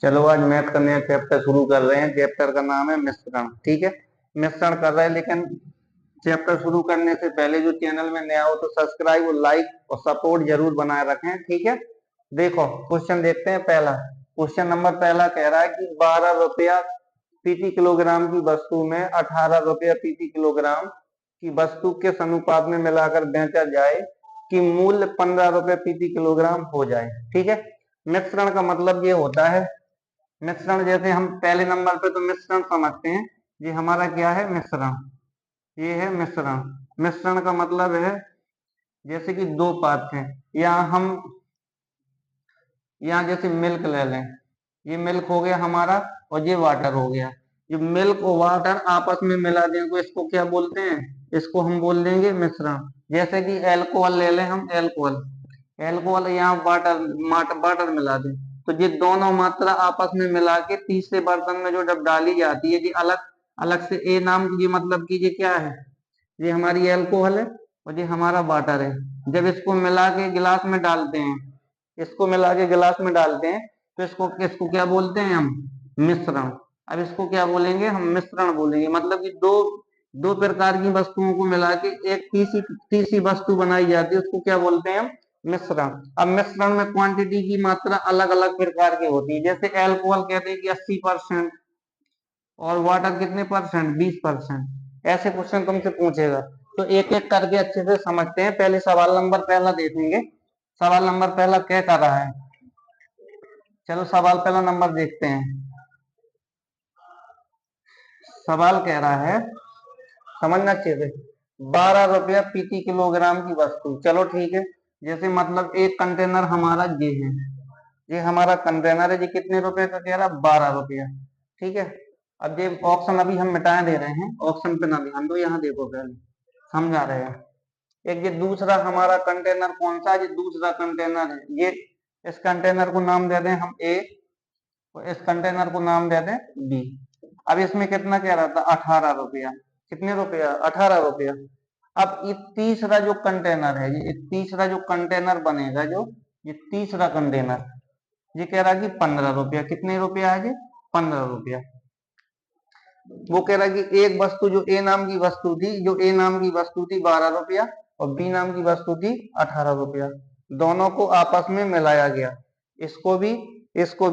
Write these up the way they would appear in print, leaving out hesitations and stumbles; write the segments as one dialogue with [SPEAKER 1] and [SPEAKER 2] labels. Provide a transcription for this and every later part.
[SPEAKER 1] चलो आज मैथ का नया चैप्टर शुरू कर रहे हैं। चैप्टर का नाम है मिश्रण। ठीक है, मिश्रण कर रहे हैं, लेकिन चैप्टर शुरू करने से पहले जो चैनल में नया हो तो सब्सक्राइब और लाइक और सपोर्ट जरूर बनाए रखें। ठीक है, देखो क्वेश्चन देखते हैं। पहला क्वेश्चन नंबर पहला कह रहा है कि 12 रुपया प्रति किलोग्राम की वस्तु में 18 रुपया प्रति किलोग्राम की वस्तु किस अनुपात में मिलाकर बेचा जाए कि मूल्य 15 रुपए प्रति किलोग्राम हो जाए। ठीक है, मिश्रण का मतलब ये होता है, मिश्रण जैसे हम पहले नंबर पे तो मिश्रण समझते हैं, ये हमारा क्या है, मिश्रण। ये है मिश्रण। मिश्रण का मतलब है जैसे कि दो पात्र हैं, यहाँ जैसे मिल्क ले लें, ये मिल्क हो गया हमारा और ये वाटर हो गया। ये मिल्क और वाटर आपस में मिला दें तो इसको क्या बोलते हैं, इसको हम बोल देंगे मिश्रण। जैसे कि एल्कोहल ले लें हम, एल्कोहल एल्कोहल यहाँ वाटर वाटर मिला दें तो ये दोनों मात्रा आपस में मिला के तीसरे बर्तन में जो जब डाली जाती है, ये अलग अलग से ए नाम की, मतलब कि ये क्या है, ये हमारी एल्कोहल है और ये हमारा वाटर है। जब इसको मिला के गिलास में डालते हैं, इसको मिला के गिलास में डालते हैं तो इसको इसको क्या बोलते हैं हम, मिश्रण। अब इसको क्या बोलेंगे हम, मिश्रण बोलेंगे। मतलब कि दो दो प्रकार की वस्तुओं को मिला के एक तीसरी तीसरी वस्तु बनाई जाती है, उसको क्या बोलते हैं हम, मिश्रण। अब मिश्रण में क्वांटिटी की मात्रा अलग अलग प्रकार की होती है। जैसे एल्कोहल कहते हैं कि 80% और वाटर कितने परसेंट, 20%। ऐसे क्वेश्चन तुमसे पूछेगा तो एक एक करके अच्छे से समझते हैं। पहले सवाल नंबर पहला देखेंगे। सवाल नंबर पहला क्या कर रहा है, चलो सवाल पहला नंबर देखते हैं। सवाल कह रहा है, समझना चाहिए, 12 रुपया प्रति किलोग्राम की वस्तु। चलो ठीक है, जैसे मतलब एक कंटेनर हमारा ये है, ये हमारा कंटेनर है, ये कितने रुपए का कह रहा, 12 रुपया। ठीक है, अब ये ऑप्शन अभी हम मिटा दे रहे हैं, ऑप्शन पे ना ध्यान दो, यहाँ देखो पहले समझा रहे हैं। एक ये दूसरा हमारा कंटेनर कौन सा है, ये दूसरा कंटेनर है, ये इस कंटेनर को नाम दे दें हम ए और इस कंटेनर को नाम दे दें बी। अब इसमें कितना कह रहा था, 18 रुपया। कितने रुपया, 18 रुपया। अब ये तीसरा जो कंटेनर है, ये तीसरा जो कंटेनर बनेगा, जो ये तीसरा कंटेनर, ये कह रहा है कि 15 रुपया। कितने रुपया है ये, 15 रुपया। वो कह रहा है कि एक वस्तु जो ए नाम की वस्तु थी, जो ए नाम की वस्तु थी 12 रुपया और बी नाम की वस्तु थी 18 रुपया, दोनों को आपस में मिलाया गया। इसको भी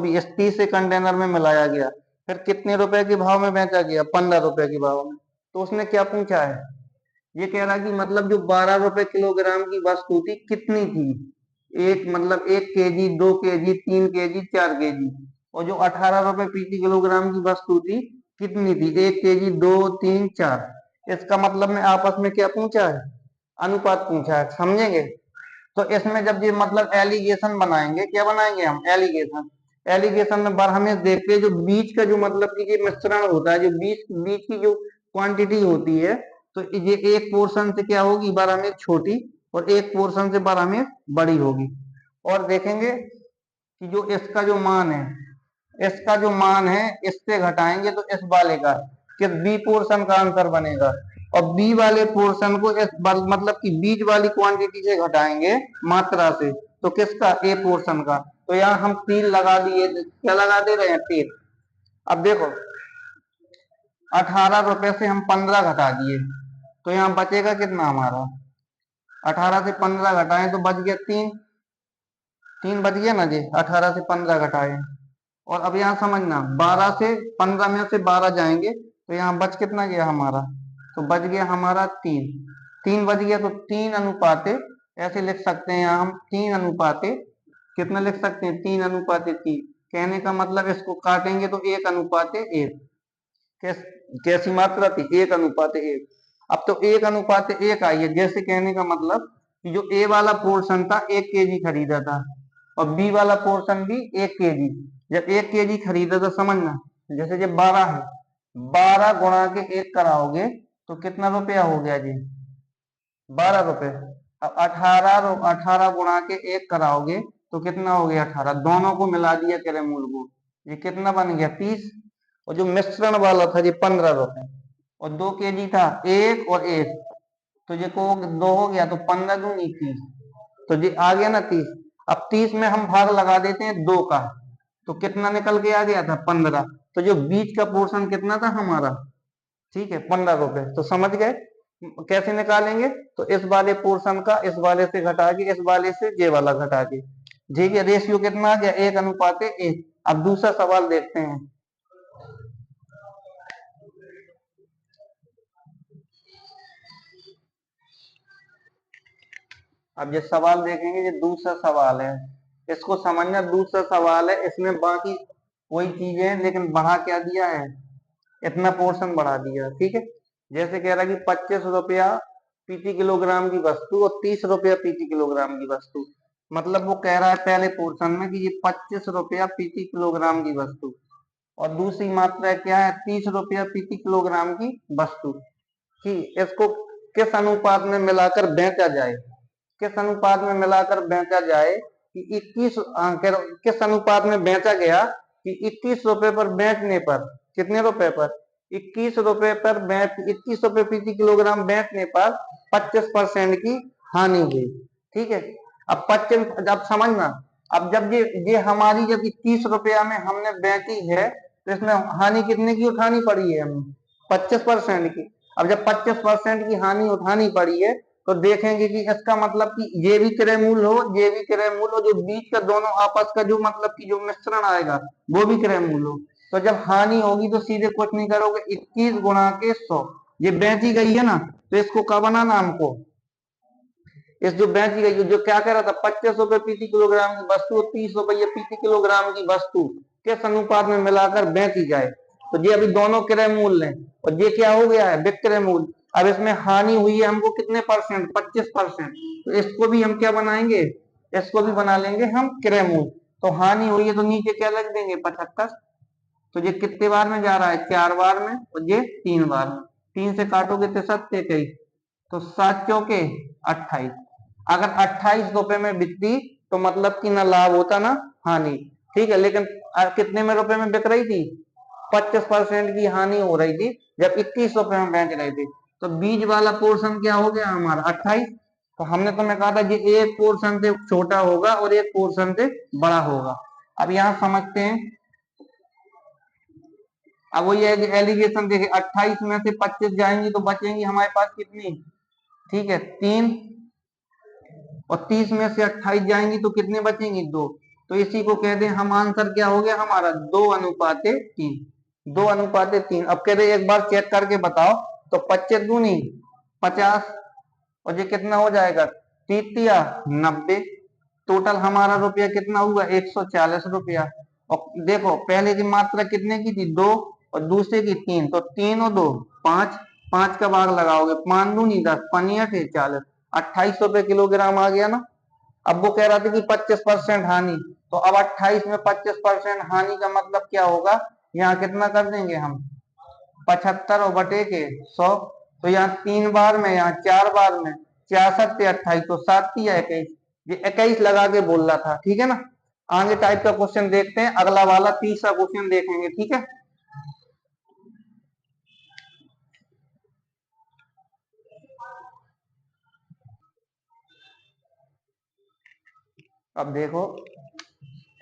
[SPEAKER 1] इस तीसरे कंटेनर में मिलाया गया, फिर कितने रुपए के भाव में बेचा गया, 15 रुपए के भाव में। तो उसने क्या पूछा है, ये कह रहा है कि मतलब जो 12 रुपए किलोग्राम की वस्तु थी कितनी थी, एक मतलब 1 केजी, 2 केजी, 3 केजी, 4 केजी। और जो 18 रुपए प्रति किलोग्राम की वस्तु थी कितनी थी, 1 केजी, 2, 3, 4। इसका मतलब में आपस में क्या पूछा है, अनुपात पूछा है। समझेंगे, तो इसमें जब ये मतलब एलिगेशन बनाएंगे, क्या बनाएंगे हम, एलिगेशन। एलिगेशन में हमें देखते हैं जो बीच का जो मतलब कि ये मिश्रण होता है, जो बीच बीच की जो क्वांटिटी होती है, तो ये एक पोर्शन से क्या होगी, बारह छोटी, और एक पोर्शन से बारह बड़ी होगी। और देखेंगे कि जो इसका जो मान है, इसका जो मान है इससे घटाएंगे तो इस वाले का, कि बी पोर्शन का आंसर बनेगा। और बी वाले पोर्शन को इस मतलब कि बीच वाली क्वांटिटी से घटाएंगे, मात्रा से, तो किसका, ए पोर्शन का। तो यहाँ हम 3 लगा दिए, क्या लगा दे रहे हैं, 3। अब देखो 18 रुपए से हम 15 घटा दिए तो यहाँ बचेगा कितना हमारा, 18 से 15 घटाएं तो बच गया 3। 3 बच गया ना जी, 18 से 15 घटाए। और अब यहाँ समझना, 12 से 15 में से 12 जाएंगे तो यहाँ बच कितना गया हमारा, तो बच गया हमारा 3। 3 बच गया तो 3 अनुपाते, ऐसे लिख सकते हैं यहाँ हम, 3 अनुपाते, कितना लिख सकते हैं, 3 अनुपाते 3। कहने का मतलब इसको काटेंगे तो 1 अनुपाते 1। कैसी मात्रा थी, 1 अनुपाते 1। अब तो 1 अनुपाते 1 आई है, जैसे कहने का मतलब कि जो ए वाला पोर्शन था 1 केजी खरीदा था और बी वाला पोर्शन भी 1 केजी। जब 1 केजी खरीदा तो समझना, जैसे जब 12 है, 12 गुणा के 1 कराओगे तो कितना रुपया हो गया जी, 12 रुपए। अब 18 गुणा के 1 कराओगे तो कितना हो गया, 18। दोनों को मिला दिया करे मूल को, ये कितना बन गया, 30। और जो मिश्रण वाला था ये 15 रुपए, और 2 केजी था, 1 और 1, तो ये को 2 हो गया तो 15 दूनी 30। तो ये आ गया ना 30। अब 30 में हम भाग लगा देते हैं 2 का, तो कितना निकल के आ गया था 15। तो जो बीच का पोर्शन कितना था हमारा, ठीक है 15 रुपए। तो समझ गए कैसे निकालेंगे? तो इस वाले पोर्शन का इस वाले से घटा के, इस वाले से ये वाला घटा के, ठीक है। रेशियो कितना आ गया? 1:1। अब दूसरा सवाल देखते हैं। अब ये सवाल देखेंगे, ये दूसरा सवाल है, इसको समझना। दूसरा सवाल है, इसमें बाकी वही चीजें हैं, लेकिन बढ़ा क्या दिया है, इतना पोर्शन बढ़ा दिया, ठीक है। जैसे कह रहा है कि 25 रुपया प्रति किलोग्राम की वस्तु और 30 रुपया प्रति किलोग्राम की वस्तु। मतलब वो कह रहा है पहले पोर्शन में कि ये 25 रुपया प्रति किलोग्राम की वस्तु, और दूसरी मात्रा क्या है, 30 रुपया प्रति किलोग्राम की वस्तु, कि इसको किस अनुपात में मिलाकर बेचा जाए, किस अनुपात में मिलाकर बेचा जाए कि 21 किस अनुपात में बेचा गया कि 21 रुपए पर बेचने पर, कितने रुपए पर, 21 रुपए पर बेच, 21 रुपए प्रति किलोग्राम बेचने पर 25% की हानि हुई, ठीक है। अब 25, जब समझना, अब जब ये हमारी जब 21 रुपया में हमने बेची है, तो इसमें हानि कितने की उठानी पड़ी है हमें, 25% की। अब जब 25% की हानि उठानी पड़ी है, तो देखेंगे कि इसका मतलब कि ये भी क्रय मूल्य हो, ये भी क्रय मूल्य हो, जो बीच का दोनों आपस का जो मतलब कि जो मिश्रण आएगा वो भी क्रय मूल्य हो। तो जब हानि होगी तो सीधे कुछ नहीं करोगे, 21 गुणा के 100, ये बेची गई है ना, तो इसको क्या बनाना हमको, इस जो बेची गई, जो क्या कह रहा था, 25 रुपए प्रति किलोग्राम की वस्तु, 30 रुपये प्रति किलोग्राम की वस्तु किस अनुपात में मिलाकर बेची जाए। तो ये अभी दोनों क्रय मूल्य हैं, और ये क्या हो गया है, विक्रय मूल्य। अब इसमें हानि हुई है हमको कितने परसेंट, 25%। तो इसको भी हम क्या बनाएंगे, इसको भी बना लेंगे हम क्रय मूल्य। तो हानि हुई है तो नीचे क्या लग देंगे, 75। तो ये कितने बार में जा रहा है, 4 बार में, और ये 3 बार में। 3 से काटोगे तो 7 21, तो 7 चौके 28। अगर 28 रुपए में बिकती तो मतलब कि ना लाभ होता ना हानि, ठीक है। लेकिन कितने में रुपए में बिक रही थी, 25% की हानि हो रही थी, जब 21 रुपए में बेच रहे थे। तो बीज वाला पोर्शन क्या हो गया हमारा 28। तो हमने तुम्हें कहा था कि एक पोर्शन से छोटा होगा और एक पोर्शन से बड़ा होगा। अब यहाँ समझते हैं। अब वो ये एलिगेशन देखे, 28 में से 25 जाएंगी तो बचेंगी हमारे पास कितनी, ठीक है 3, और 30 में से 28 जाएंगी तो कितने बचेंगी, 2। तो इसी को कहते हैं हम, आंसर क्या हो गया हमारा, 2:3। 2:3। अब कहते एक बार चेक करके बताओ, तो 25 दूनी 50, और ये कितना हो जाएगा, 30 90। टोटल हमारा रुपया कितना हुआ, 140 रुपया। और देखो पहले की मात्रा कितने की थी, 2, और दूसरे की 3, तो 3 और 2 5, 5 का भाग लगाओगे, 5 दूनी 10, 5 × 40, 28 रुपए किलोग्राम आ गया ना। अब वो कह रहा था कि 25% हानि, तो अब 28 में 25% हानि का मतलब क्या होगा, यहाँ कितना कर देंगे हम, 75 और बटे के 100। तो यहाँ 3 बार में, यहाँ 4 बार में, 4 7 28, तो 7 या 21, ये 21 लगा के बोल रहा था, ठीक है ना। आगे टाइप का क्वेश्चन देखते हैं, अगला वाला तीसरा क्वेश्चन देखेंगे, ठीक है। अब देखो,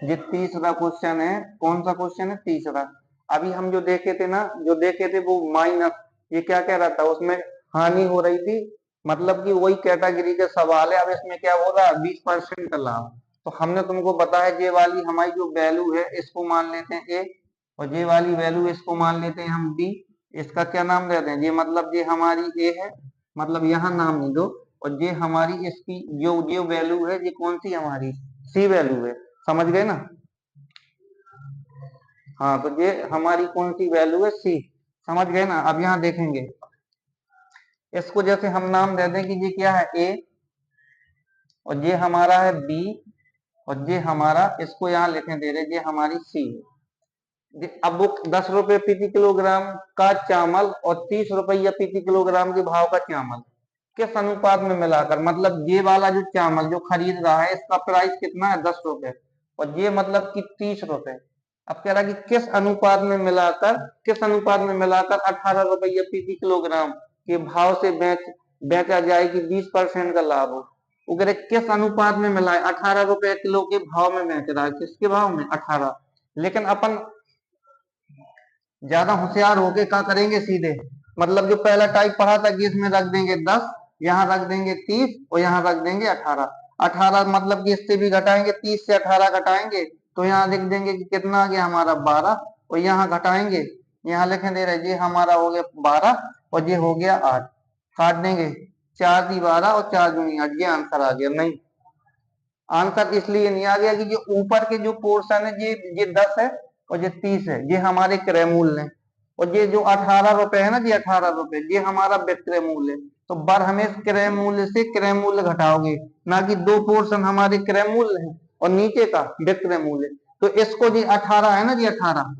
[SPEAKER 1] ये तीसरा क्वेश्चन है, कौन सा क्वेश्चन है, तीसरा। अभी हम जो देखे थे ना, जो देखे थे वो माइनस, ये क्या कह रहा था, उसमें हानि हो रही थी, मतलब कि वही कैटेगरी के सवाल है। अब इसमें क्या हो रहा है, 20% का लाभ। तो हमने तुमको बताया, ये वाली हमारी जो वैल्यू है इसको मान लेते हैं ए, और ये वाली वैल्यू इसको मान लेते हैं हम बी। इसका क्या नाम देते हैं, ये मतलब ये हमारी ए है, मतलब यहाँ नाम नहीं दो, और ये हमारी इसकी जो वैल्यू है, ये कौन सी हमारी सी वैल्यू है, समझ गए ना। हाँ, तो ये हमारी कौन सी वैल्यू है, सी, समझ गए ना। अब यहाँ देखेंगे, इसको जैसे हम नाम दे दें कि ये क्या है, ए, और ये हमारा है बी, और ये हमारा, इसको यहाँ लिखें दे रहे, ये हमारी सी। अब वो 10 रुपए प्रति किलोग्राम का चावल और 30 रुपया प्रति किलोग्राम के भाव का चावल किस अनुपात में मिलाकर, मतलब ये वाला जो चावल जो खरीद रहा है इसका प्राइस कितना है, 10 रुपए, और ये मतलब कि 30 रुपए। अब कह रहा है कि किस अनुपात में मिलाकर, किस अनुपात में मिलाकर 18 रुपया प्रति किलोग्राम के भाव से बेचा जाए कि 20% का लाभ हो। वो कह रहे किस अनुपात में मिला है, 18 रुपए किलो के भाव में बेच रहा है, किसके भाव में, 18। लेकिन अपन ज्यादा होशियार होके क्या करेंगे, सीधे मतलब जो पहला टाइप पढ़ा था कि इसमें रख देंगे 10, यहाँ रख देंगे 30 और यहाँ रख देंगे 18। 18 मतलब कि इससे भी घटाएंगे, 30 से 18 घटाएंगे तो यहाँ लिख देंगे कि कितना आ गया हमारा 12, और यहाँ घटाएंगे, यहाँ लिखे दे रहे ये हमारा हो गया 12 और ये हो गया 8। काट देंगे, 4 दी 12 और 4 दूनी 8, ये आंसर आ गया। नहीं, आंसर इसलिए नहीं आ गया कि जो ऊपर के जो पोर्शन है ये 10 है और ये 30 है, ये हमारे क्रय मूल्य है, और ये जो 18 रुपए है ना, ये 18 रुपए ये हमारा विक्रय मूल्य है। तो बर हमें क्रय मूल्य से क्रय मूल्य घटाओगे, ना कि दो पोर्शन हमारे क्रय मूल्य है और नीचे का विक्रय मूल्य। तो इसको जी 18 है ना जी 18,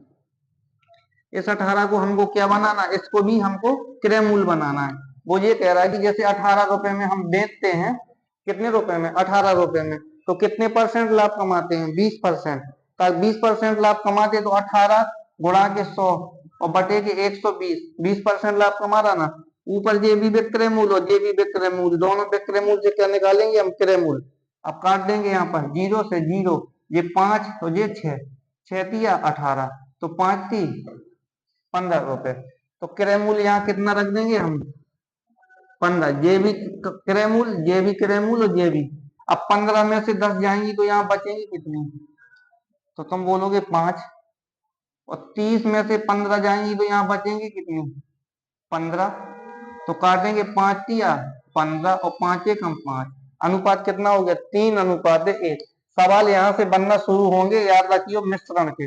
[SPEAKER 1] इस 18 को हमको क्या बनाना, इसको भी हमको क्रय मूल्य बनाना है। वो ये कह रहा है कि जैसे 18 रुपए में हम बेचते हैं, कितने रुपए में, 18 रुपए में, तो कितने परसेंट लाभ कमाते हैं, 20%। 20% लाभ कमाते तो 18 गुणा के 100 और बटे के 120, 20% लाभ कमा रहा ना। ऊपर ये भी विक्रय मूल्य और ये भी विक्रय मूल्य, दोनों विक्रय मूल्य से क्या निकालेंगे हम, क्रय मूल्य। अब काट देंगे यहाँ पर 0 से 0, ये 5 तो ये 6, 6 तिया 18, तो 5 थी 15 रुपए। तो क्रय मूल्य यहाँ कितना रख देंगे हम, 15। ये भी क्रय मूल्य, ये भी क्रय मूल्य और ये भी। अब 15 में से 10 जाएंगी तो यहाँ बचेंगी कितनी, तो तुम बोलोगे 5, और 30 में से 15 जाएंगी तो यहाँ बचेंगी कितनी, 15। तो काटेंगे 5 तिया 15 और 5 एकम 5, अनुपात कितना हो गया, 3:1। सवाल यहाँ से बनना शुरू होंगे, याद रखियो मिश्रण के।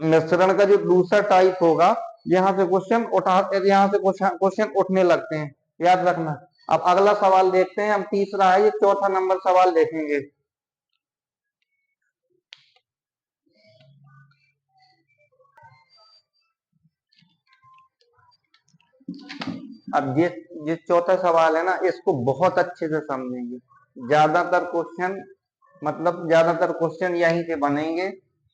[SPEAKER 1] मिश्रण का जो दूसरा टाइप होगा, यहाँ से क्वेश्चन उठा, यहाँ से क्वेश्चन उठने लगते हैं, याद रखना। अब अगला सवाल देखते हैं हम, तीसरा है, ये चौथा नंबर सवाल देखेंगे। अब ये चौथा सवाल है ना, इसको बहुत अच्छे से समझेंगे। ज्यादातर क्वेश्चन, मतलब ज्यादातर क्वेश्चन यहीं से बनेंगे।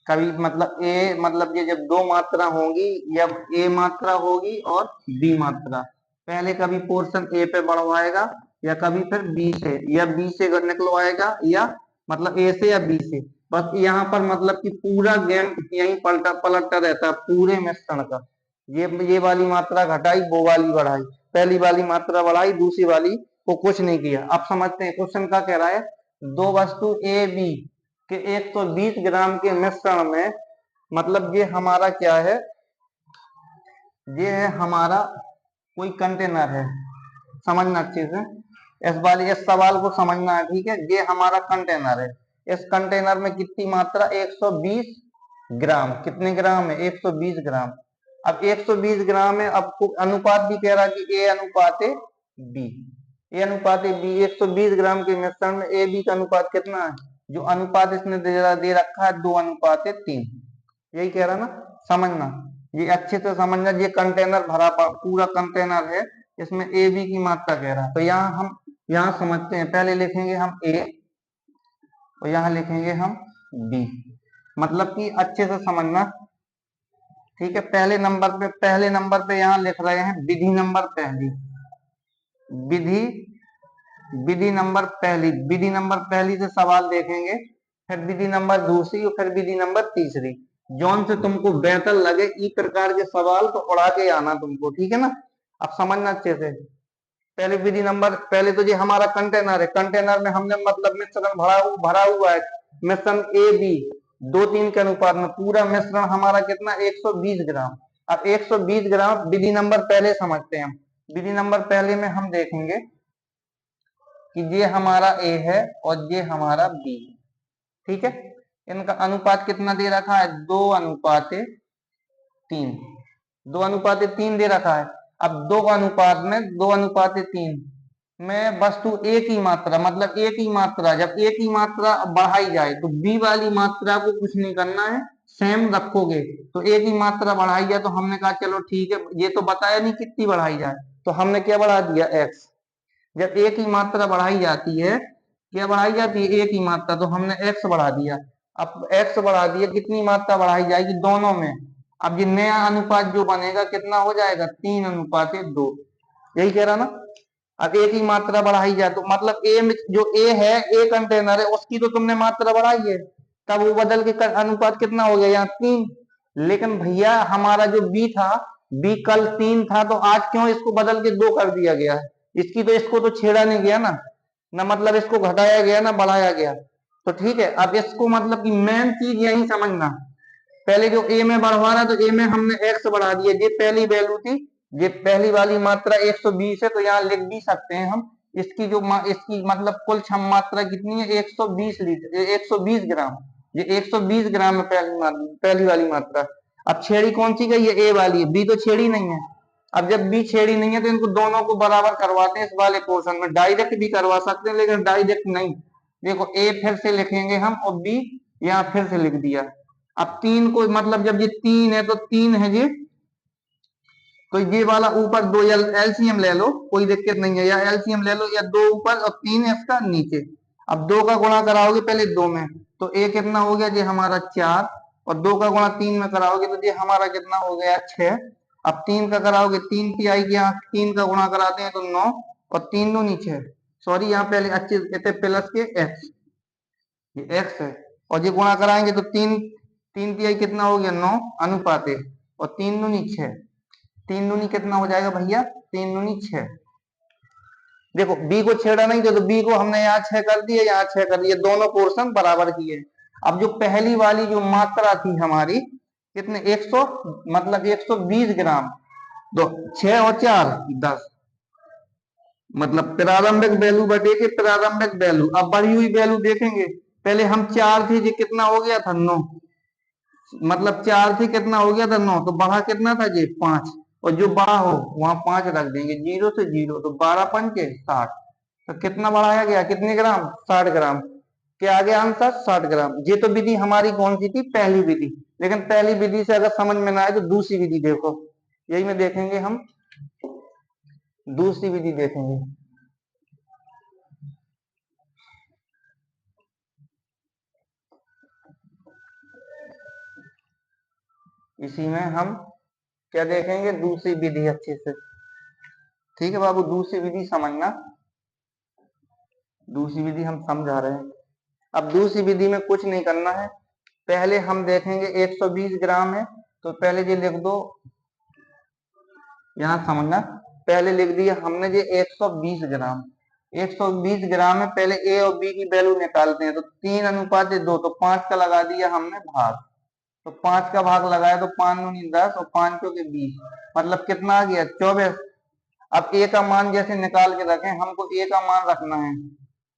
[SPEAKER 1] कभी मतलब ए, मतलब ये जब दो मात्रा होंगी, या ए मात्रा होगी और बी मात्रा, पहले कभी पोर्शन ए पे बढ़वाएगा, या कभी फिर बी से, या बी से निकलवाएगा, या मतलब ए से या बी से। बस यहाँ पर मतलब कि पूरा गेम यही पलटता रहता है पूरे मिश्रण का। ये वाली मात्रा घटाई, वो वाली बढ़ाई, पहली वाली मात्रा बढ़ाई, दूसरी वाली को कुछ नहीं किया। अब समझते हैं क्वेश्चन क्या कह रहा है। दो वस्तु ए बी के 120 ग्राम के मिश्रण में, मतलब ये हमारा क्या है, ये है हमारा कोई कंटेनर है, समझना अच्छे से, इस सवाल को समझना है, ठीक है। ये हमारा कंटेनर है, इस कंटेनर में कितनी मात्रा, 120 ग्राम, कितने ग्राम है, 120 ग्राम। अब 120 ग्राम है, अब अनुपात भी कह रहा है कि ए अनुपात बी, ए अनुपात बी, 120 ग्राम के मिश्रण में ए बी का अनुपात कितना है, जो अनुपात इसने दे रखा है 2:3, यही कह रहा ना, समझना, ये अच्छे से समझना। ये कंटेनर भरा पूरा कंटेनर है, इसमें ए बी की मात्रा कह रहा है। तो यहाँ समझते हैं, पहले लिखेंगे हम ए और यहाँ लिखेंगे हम बी, मतलब कि अच्छे से समझना, ठीक है। पहले नंबर पे यहाँ लिख रहे हैं विधि नंबर पहली, विधि विधि नंबर पहली, विधि नंबर पहली से सवाल देखेंगे, फिर विधि नंबर दूसरी और फिर विधि नंबर तीसरी। जौन से तुमको बेहतर लगे इस प्रकार के सवाल तो उड़ा के आना तुमको, ठीक है ना। अब समझना अच्छे से, पहले विधि नंबर, पहले तो ये हमारा कंटेनर है, कंटेनर में हमने मतलब मिश्रण भरा हुआ है, मिश्रण ए बी 2:3 के अनुपात में, पूरा मिश्रण हमारा कितना, 120 ग्राम। अब 120 ग्राम विधि नंबर पहले समझते हैं हम। विधि नंबर पहले में हम देखेंगे कि ये हमारा ए है और ये हमारा बी, ठीक है। इनका अनुपात कितना दे रखा है, 2:3, 2:3 दे रखा है। अब 2 अनुपात में 2:3 में वस्तु ए की मात्रा, मतलब ए की मात्रा, जब ए की मात्रा बढ़ाई जाए तो बी वाली मात्रा को कुछ नहीं करना है, सेम रखोगे। तो ए की मात्रा बढ़ाई जाए तो हमने कहा चलो ठीक है, ये तो बताया नहीं कितनी बढ़ाई जाए, तो हमने क्या बढ़ा दिया, एक्स। जब ए की मात्रा बढ़ाई जाती है, क्या बढ़ाई जाती है, ए की मात्रा, तो हमने एक्स बढ़ा दिया। अब एक्स बढ़ा दिया, कितनी मात्रा बढ़ाई जाएगी, दोनों में। अब ये नया अनुपात जो बनेगा कितना हो जाएगा, 3:2, यही कह रहा ना। अब ए की मात्रा बढ़ाई जाए तो मतलब ए में जो ए है, ए कंटेनर है, उसकी तो तुमने मात्रा बढ़ाई है, तब वो बदल के अनुपात कितना हो गया यहाँ 3। लेकिन भैया हमारा जो बी था, बी कल 3 था, तो आज क्यों इसको बदल के 2 कर दिया गया है? इसको तो छेड़ा नहीं गया ना, ना मतलब इसको घटाया गया ना बढ़ाया गया। तो ठीक है, अब इसको मतलब कि मेन चीज यही समझना, पहले जो ए में बढ़वा रहा, तो ए में हमने एक्स बढ़ा दिया, ये पहली वैल्यू थी, ये पहली वाली मात्रा 120 है, तो यहाँ लिख भी सकते हैं हम, इसकी इसकी मतलब कुल क्षम मात्रा कितनी है 120 लीटर 120 ग्राम, ये 120 ग्राम है पहली वाली मात्रा। अब छेड़ी कौन सी गई है? ए वाली है, बी तो छेड़ी नहीं है। अब जब बी छेड़ी नहीं है तो इनको दोनों को बराबर करवाते हैं इस वाले पोर्शन में, डायरेक्ट भी करवा सकते हैं लेकिन डायरेक्ट नहीं। देखो ए फिर से लिखेंगे हम और बी यहाँ फिर से लिख दिया। अब 3 को मतलब जब ये 3 है तो 3 है ये, तो ये वाला ऊपर 2 एलसीएम ले लो, कोई दिक्कत नहीं है, या एलसीएम ले लो, या 2 ऊपर और 3 इसका नीचे। अब 2 का गुणा कराओगे पहले 2 में, तो ए कितना हो गया जी हमारा 4, और 2 का गुणा 3 में कराओगे तो ये हमारा कितना हो गया 6। अब 3 का कराओगे 3 की आएगी, यहाँ 3 का गुणा कराते हैं तो 9, और 3 दूनी 6, सॉरी यहाँ पहले अच्छे प्लस के एक्स, ये एक्स है, और ये गुणा कराएंगे तो 3 की आई कितना हो गया 9 अनुपात 1, और 3 दूनी 6, 3 दूनी कितना हो जाएगा भैया 3 दूनी 6। देखो बी को छेड़ा नहीं तो बी को हमने यहाँ 6 कर दिया, यहाँ 6 कर दिया, दोनों पोर्शन बराबर किए। अब जो पहली वाली जो मात्रा थी हमारी कितने 100 मतलब 120 ग्राम, तो 6 और 4 10, मतलब प्रारंभिक वैल्यू बटे के प्रारंभिक वैल्यू। अब बढ़ी हुई वैल्यू देखेंगे, पहले हम 4 थी, ये कितना हो गया था 9, मतलब 4 थी कितना हो गया था 9, तो बढ़ा कितना था ये 5, और जो बड़ा हो वहां 5 रख देंगे, 0 से 0, तो 12 पंचे 60, तो कितना बढ़ाया गया कितने ग्राम 60 ग्राम, क्या आ गया आंसर 60 ग्राम। ये तो विधि हमारी कौन सी थी पहली विधि, लेकिन पहली विधि से अगर समझ में ना आए तो दूसरी विधि देखो, यही में देखेंगे हम, दूसरी विधि देखेंगे। इसी में हम क्या देखेंगे दूसरी विधि अच्छे से, ठीक है बाबू, दूसरी विधि समझना, दूसरी विधि हम समझा रहे हैं। अब दूसरी विधि में कुछ नहीं करना है, पहले हम देखेंगे 120 ग्राम है, तो पहले ये लिख दो, यहां समझना, पहले लिख दिया हमने ये 120 ग्राम, 120 ग्राम में पहले ए और बी की वैल्यू निकालते हैं, तो 3 अनुपात 2, तो 5 का लगा दिया हमने भाग, तो 5 का भाग लगाया तो 5 दूनी 10 और 5 के 20, मतलब कितना आ गया 24। अब ए का मान जैसे निकाल के रखें, हमको ए का मान रखना है,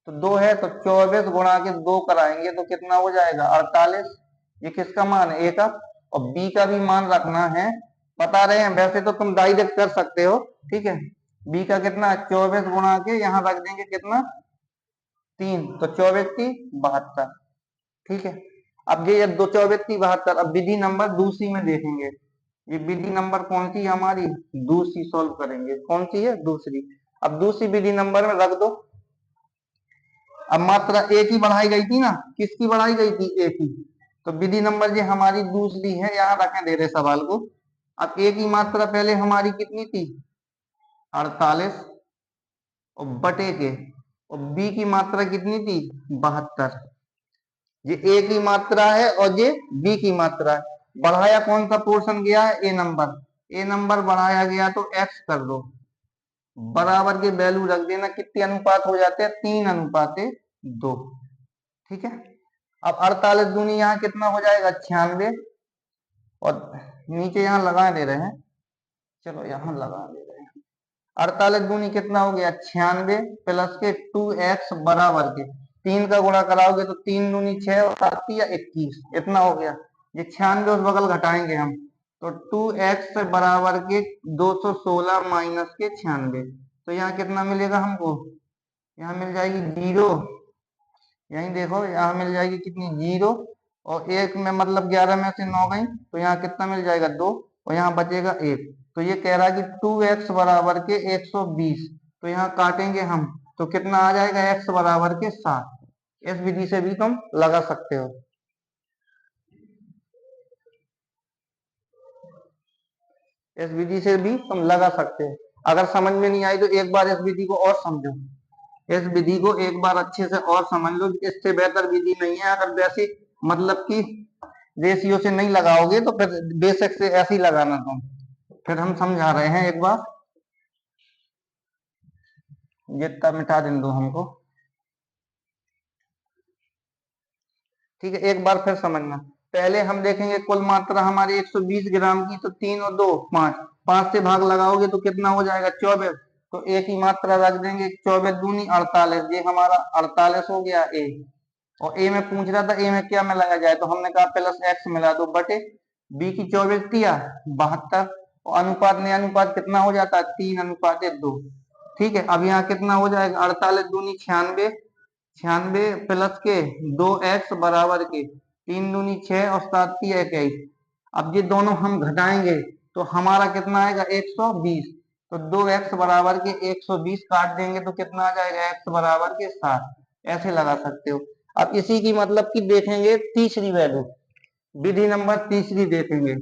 [SPEAKER 1] तो 2 है तो 24 गुणा के 2 कराएंगे तो कितना हो जाएगा 48, ये किसका मान है ए का, और बी का भी मान रखना है, बता रहे हैं, वैसे तो तुम डायरेक्ट कर सकते हो, ठीक है, बी का कितना 24 गुणा के यहाँ रख देंगे कितना 3, तो 24 की 72, ठीक है। अब ये 24 की 72, अब विधि नंबर दूसरी में देखेंगे, ये विधि नंबर कौन सी हमारी दूसरी सॉल्व करेंगे, कौन सी है दूसरी। अब दूसरी विधि नंबर में रख दो, अब मात्रा ए की बढ़ाई गई थी ना, किसकी बढ़ाई गई थी ए की, तो विधि नंबर ये हमारी दूसरी है, यहाँ रखें दे रहे सवाल को। अब ए की मात्रा पहले हमारी कितनी थी 48, और बटे के, और बी की मात्रा कितनी थी 72, ये ए की मात्रा है और ये बी की मात्रा है, बढ़ाया कौन सा पोर्शन गया है ए नंबर, ए नंबर बढ़ाया गया तो एक्स कर दो, बराबर के वैल्यू रख देना, कितने अनुपात हो जाते हैं 3 अनुपात 2, ठीक है। अब 48 दूनी यहाँ कितना हो जाएगा 96, और नीचे यहाँ लगा दे रहे हैं, चलो यहाँ लगा दे रहे हैं, 48 दूनी कितना हो गया 96 प्लस के 2x बराबर के 3 का गुणा कराओगे तो 3 दूनी 6 और 7 या 21, इतना हो गया, ये 96 उस बगल घटाएंगे हम, तो 2x बराबर के 216 माइनस के 96, तो यहाँ कितना मिलेगा हमको, यहाँ मिल जाएगी 0, यही देखो यहाँ मिल जाएगी कितनी 0, और एक में मतलब 11 में से 9 गई, तो यहाँ कितना मिल जाएगा 2, और यहाँ बचेगा 1, तो ये कह रहा है कि 2x बराबर के 120, तो यहाँ काटेंगे हम, तो कितना आ जाएगा x बराबर के 7, इस विधि से भी तुम लगा सकते हो, इस विधि से भी तुम लगा सकते हो। अगर समझ में नहीं आई तो एक बार इस विधि को और समझो, इस विधि को एक बार अच्छे से और समझ लो, इससे बेहतर विधि नहीं है। अगर वैसे मतलब कि रेशियो से नहीं लगाओगे तो फिर बेसिक से ऐसे ही लगाना तुम। फिर हम समझा रहे हैं एक बार, जितना मिटा दें दो हमको, ठीक है। एक बार फिर समझना, पहले हम देखेंगे कुल मात्रा हमारी 120 ग्राम की, तो 3 और 2 5, 5 से भाग लगाओगे तो कितना हो जाएगा 24, तो एक ही मात्रा रख देंगे, 24 दूनी 48, ये हमारा 48 हो गया ए। और ए में पूछ रहा था ए में क्या मिलाया जाए, तो हमने कहा प्लस एक्स मिला दो बटे बी की 24 दिया 72, और अनुपात ने अनुपात कितना हो जाता है 3:2, ठीक है। अब यहाँ कितना हो जाएगा 48 दूनी 96, 96 प्लस के 2x बराबर के 3 दूनी 6 और 7 की 21। अब ये दोनों हम घटाएंगे तो हमारा कितना आएगा 120, तो 2x बराबर के 120 काट देंगे तो कितना आ जाएगा x बराबर के 7, ऐसे लगा सकते हो। अब इसी की मतलब की देखेंगे तीसरी वैल्यू, विधि नंबर तीसरी देखेंगे।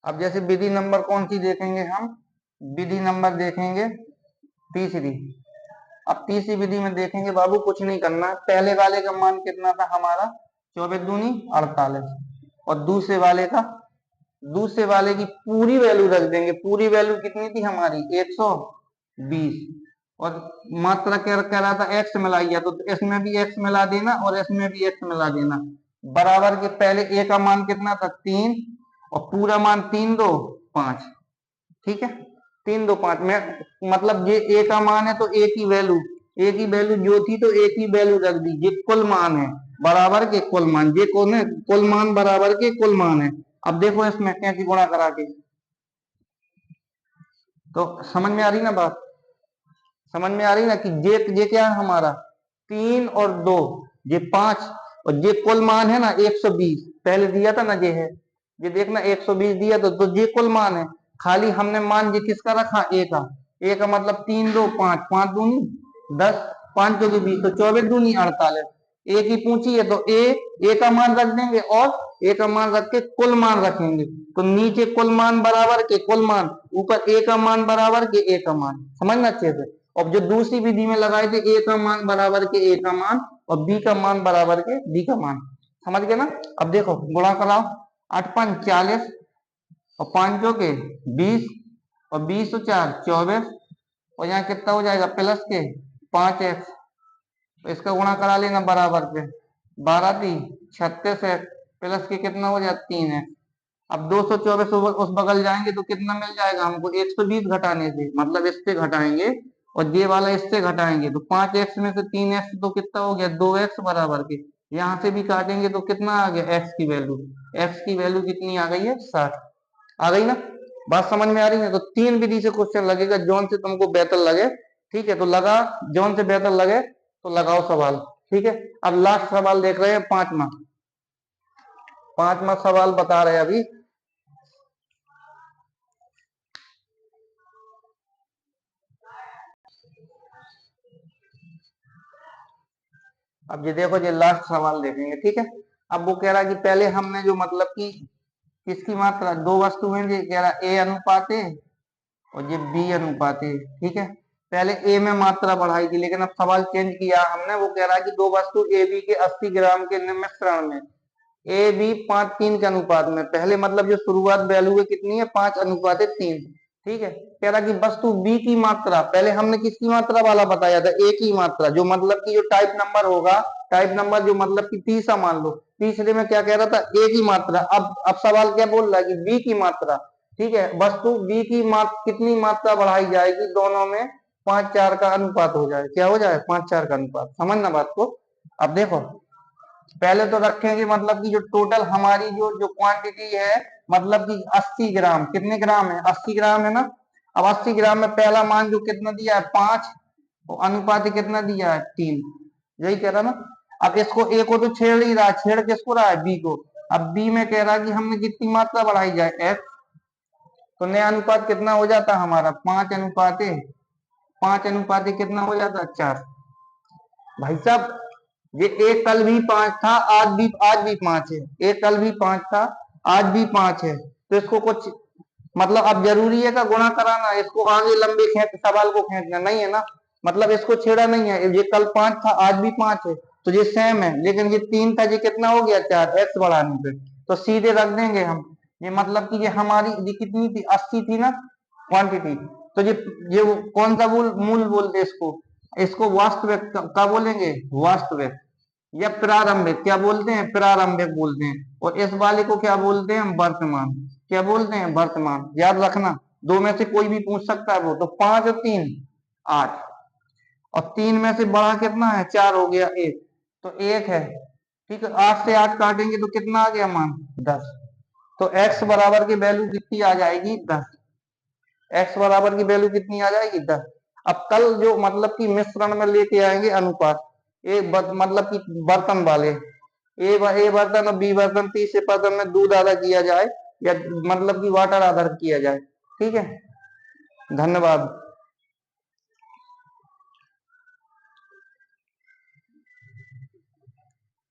[SPEAKER 1] अब जैसे विधि नंबर कौन सी देखेंगे हम, विधि नंबर देखेंगे तीसरी। अब तीसरी विधि में देखेंगे बाबू कुछ नहीं करना, पहले वाले का मान कितना था हमारा 24 दूनी 48, और दूसरे वाले की पूरी वैल्यू रख देंगे। पूरी वैल्यू कितनी थी हमारी 120, और मात्रा क्या कह रहा था एक्स मिलाइया, तो इसमें भी एक्स मिला देना और इसमें भी एक्स मिला देना, बराबर के पहले ए का मान कितना था 3, और पूरा मान 3 2 5, ठीक है। 3 2 5 में मतलब ये ए का मान है तो ए की वैल्यू जो थी तो ए की वैल्यू रख दी, ये कुल मान है बराबर के कुल मान, ये कौन है कुल मान बराबर के कुल मान है। अब देखो इसमें कैसे गुणा करा के, तो समझ में आ रही ना बात, समझ में आ रही ना कि ये क्या है हमारा 3 और 2, ये 5, और ये कुल मान है ना 120 पहले दिया था ना, ये है, ये देखना 120 दिया तो ये कुल मान है। खाली हमने मान ये किसका रखा ए का मतलब 3 2 5, 5 दूनी 10, 5 2 की 20, तो 24 दूनी 48, ए की पूछी है तो ए का मान रख देंगे और ए का मान रख के कुल मान रखेंगे, तो नीचे कुल मान बराबर के कुल मान, ऊपर ए का मान बराबर के ए का मान, समझना अच्छे से। और जो दूसरी विधि में लगाए थे ए का मान बराबर के ए का मान और बी का मान बराबर के बी का मान, समझ गए ना। अब देखो गुणा कराओ, 8 5 40 और 5 के 20 और 20 और 4 24, और यहाँ कितना हो जाएगा प्लस के 5x, तो इसका गुणा करा लेना बराबर पे, 12 3 36 है, प्लस के कितना हो जाए 3x। अब 224 उस बगल जाएंगे तो कितना मिल जाएगा हमको 120 घटाने से, मतलब इससे घटाएंगे और ये वाला इससे घटाएंगे, तो 5x में से 3x तो कितना हो गया 2x बराबर के, यहाँ से भी काटेंगे तो कितना आ गया x की वैल्यू कितनी आ गई है 60। आ गई ना बात, समझ में आ रही है। तो तीन विधि से क्वेश्चन लगेगा, जौन से तुमको बेहतर लगे, ठीक है तो लगा, जौन से बेहतर लगे तो लगाओ सवाल, ठीक है। अब लास्ट सवाल देख रहे हैं पांचवा सवाल बता रहे हैं अभी। अब ये देखो ये लास्ट सवाल देखेंगे, ठीक है। अब वो कह रहा है कि पहले हमने जो मतलब कि किसकी मात्रा, दो वस्तु हैं, ये कह रहा ए अनुपात ए और ये बी अनुपात ए, ठीक है। पहले ए में मात्रा बढ़ाई थी लेकिन अब सवाल चेंज किया हमने, वो कह रहा है कि दो वस्तु ए बी के 80 ग्राम के मिश्रण में ए बी 5:3 के अनुपात में, पहले मतलब जो शुरुआत वैल्यू है कितनी है 5:3, ठीक है। कह रहा कि वस्तु बी की मात्रा, पहले हमने किसकी मात्रा वाला बताया था ए की मात्रा, जो मतलब कि जो टाइप नंबर होगा, टाइप नंबर जो मतलब कि तीसरा मान लो, तीसरे में क्या कह रहा था ए की मात्रा, अब सवाल क्या बोल रहा है कि बी की मात्रा, ठीक है। वस्तु बी की कितनी मात्रा बढ़ाई जाएगी, दोनों में 5:4 का अनुपात हो जाए, क्या हो जाए 5:4 का अनुपात, समझना बात को। अब देखो पहले तो रखेंगे मतलब कि जो टोटल हमारी जो क्वांटिटी है, मतलब कि 80 ग्राम, कितने ग्राम है 80 ग्राम है ना। अब 80 ग्राम में पहला मान जो कितना दिया है 5, और अनुपात कितना दिया है 3, यही कह रहा ना। अब इसको ए को तो छेड़ ही रहा है, छेड़ किसको रहा है बी को। अब बी में कह रहा है कि हमने कितनी मात्रा बढ़ाई जाए एक्स, तो नया अनुपात कितना हो जाता है हमारा 5:5 कितना हो जाता है 4। भाई साहब ये एक कल भी 5 था, आज भी 5 है, एक कल भी 5 था आज भी 5 है, तो इसको कुछ मतलब अब जरूरी है का गुणा कराना, इसको आगे लंबे खींच सवाल को खींचना नहीं है ना, मतलब इसको छेड़ा नहीं है, ये कल 5 था आज भी 5 है तो ये सेम है, लेकिन ये 3 था ये कितना हो गया 4, एक्स बढ़ाने पे तो सीधे रख देंगे हम। ये मतलब कि ये हमारी ये कितनी थी 80 थी ना क्वांटिटी, तो ये कौन सा मूल मूल बोलते इसको, इसको वास्तविक क्या बोलेंगे, वास्तविक या प्रारंभिक क्या बोलते हैं, प्रारंभिक बोलते हैं, और इस वाले को क्या बोलते हैं हम, वर्तमान, क्या बोलते हैं वर्तमान, याद रखना, दो में से कोई भी पूछ सकता है वो, तो 5 और 3 8, और 3 में से बड़ा कितना है 4 हो गया 1, तो 1 है, ठीक है, 8 से 8 काटेंगे तो कितना आ गया मान 10, तो x बराबर की वैल्यू कितनी आ जाएगी 10, x बराबर की वैल्यू कितनी आ जाएगी 10। अब कल जो मतलब कि मिश्रण में लेके आएंगे अनुपात, मतलब कि बर्तन वाले ए बर्तन और बी बर्तन, तीसरे बर्तन में दूध आधा किया जाए या मतलब कि वाटर आधा किया जाए, ठीक है, धन्यवाद।